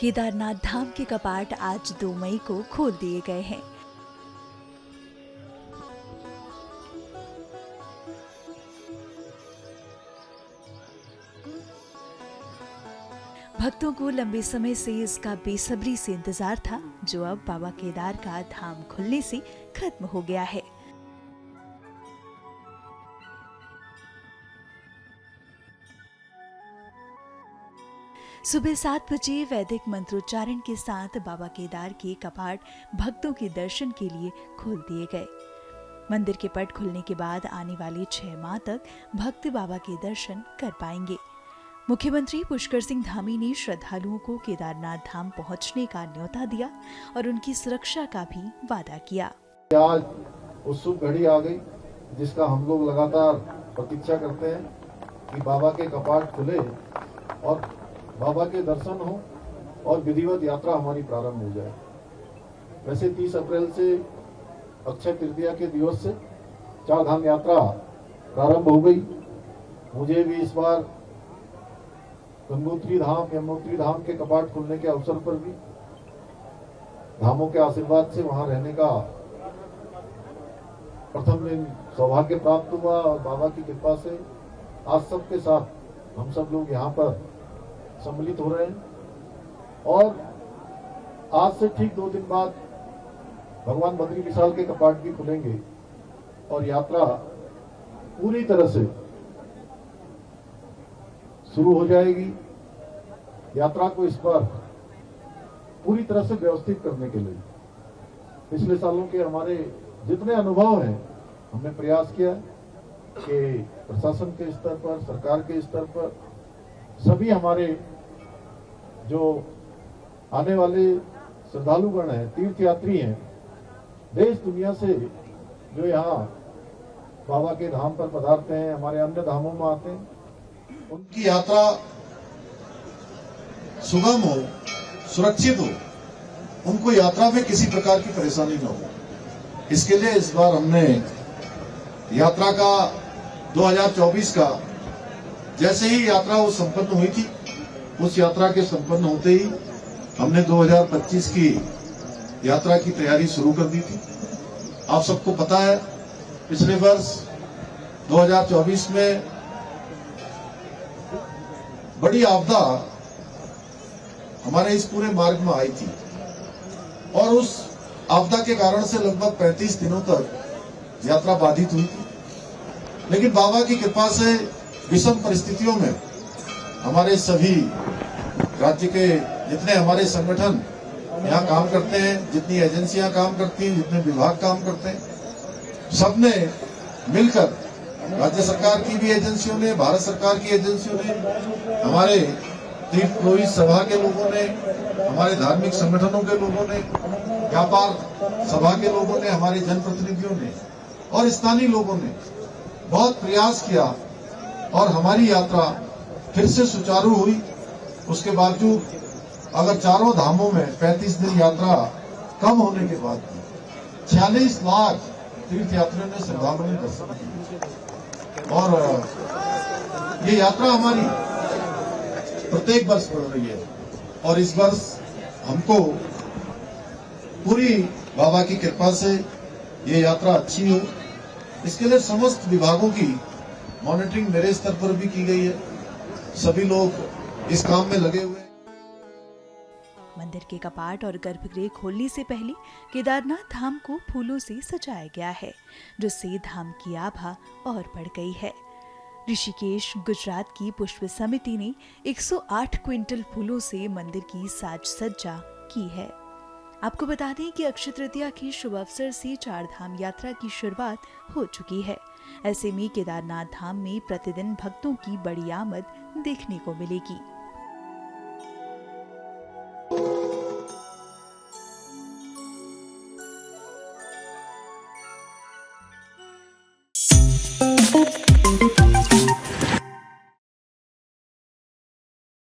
केदारनाथ धाम के कपाट आज 2 मई को खोल दिए गए हैं। भक्तों को लंबे समय से इसका बेसब्री से इंतजार था, जो अब बाबा केदार का धाम खुलने से खत्म हो गया है। सुबह 7 बजे वैदिक मंत्रोच्चारण के साथ बाबा केदार के कपाट भक्तों के दर्शन के लिए खोल दिए गए। मंदिर के पट खुलने के बाद आने वाले 6 माह तक भक्त बाबा के दर्शन कर पाएंगे। मुख्यमंत्री पुष्कर सिंह धामी ने श्रद्धालुओं को केदारनाथ धाम पहुंचने का न्योता दिया और उनकी सुरक्षा का भी वादा किया। आज उत्सुक घड़ी आ गई, जिसका हम लोग लगातार प्रतीक्षा करते हैं कि बाबा के कपाट खुले और बाबा के दर्शन हो और विधिवत यात्रा हमारी प्रारंभ हो जाए। वैसे 30 अप्रैल से अक्षय तृतीया के दिवस से 4 धाम यात्रा प्रारंभ हो गई। मुझे भी इस बार गंगोत्री धाम, यमुनोत्री धाम के कपाट खुलने के अवसर पर भी धामों के आशीर्वाद से वहां रहने का प्रथम दिन सौभाग्य प्राप्त हुआ और बाबा की कृपा से आज सबके साथ हम सब लोग यहाँ पर सम्मिलित हो रहे हैं। और आज से ठीक 2 दिन बाद भगवान बद्री विशाल के कपाट भी खुलेंगे और यात्रा पूरी तरह से शुरू हो जाएगी। यात्रा को इस बार पूरी तरह से व्यवस्थित करने के लिए पिछले सालों के हमारे जितने अनुभव हैं, हमने प्रयास किया कि प्रशासन के स्तर पर, सरकार के स्तर पर सभी हमारे जो आने वाले श्रद्धालुगण हैं, तीर्थयात्री हैं, देश दुनिया से जो यहाँ बाबा के धाम पर पधारते हैं, हमारे अन्य धामों में आते हैं, उनकी यात्रा सुगम हो, सुरक्षित हो, उनको यात्रा में किसी प्रकार की परेशानी न हो। इसके लिए इस बार हमने यात्रा का 2024 का जैसे ही यात्रा वो संपन्न हुई थी, उस यात्रा के संपन्न होते ही हमने 2025 की यात्रा की तैयारी शुरू कर दी थी। आप सबको पता है, पिछले वर्ष 2024 में बड़ी आपदा हमारे इस पूरे मार्ग में आई थी और उस आपदा के कारण से लगभग 35 दिनों तक यात्रा बाधित हुई थी। लेकिन बाबा की कृपा से विषम परिस्थितियों में हमारे सभी राज्य के जितने हमारे संगठन यहाँ काम करते हैं, जितनी एजेंसियां काम करती हैं, जितने विभाग काम करते हैं, सबने मिलकर, राज्य सरकार की भी एजेंसियों ने, भारत सरकार की एजेंसियों ने, हमारे तीर्थ पुरोहित सभा के लोगों ने, हमारे धार्मिक संगठनों के लोगों ने, व्यापार सभा के लोगों ने, हमारे जनप्रतिनिधियों ने और स्थानीय लोगों ने बहुत प्रयास किया और हमारी यात्रा फिर से सुचारू हुई। उसके बावजूद अगर चारों धामों में 35 दिन यात्रा कम होने के बाद 46 लाख तीर्थयात्रियों ने श्रद्धालुओं ने दर्शन किया और ये यात्रा हमारी प्रत्येक वर्ष बढ़ रही है और इस वर्ष हमको पूरी बाबा की कृपा से ये यात्रा अच्छी हो, इसके लिए समस्त विभागों की मॉनिटरिंग मेरे स्तर पर भी की गई है। सभी लोग इस काम में लगे हुए हैं। मंदिर के कपाट और गर्भगृह खोलने से पहले केदारनाथ धाम को फूलों से सजाया गया है, जिससे धाम की आभा और बढ़ गई है। ऋषिकेश, गुजरात की पुष्प समिति ने 108 क्विंटल फूलों से मंदिर की साज सज्जा की है। आपको बता दें कि अक्षय तृतीया के शुभ अवसर से 4 धाम यात्रा की शुरुआत हो चुकी है। ऐसे में केदारनाथ धाम में प्रतिदिन भक्तों की बड़ी आमद देखने को मिलेगी।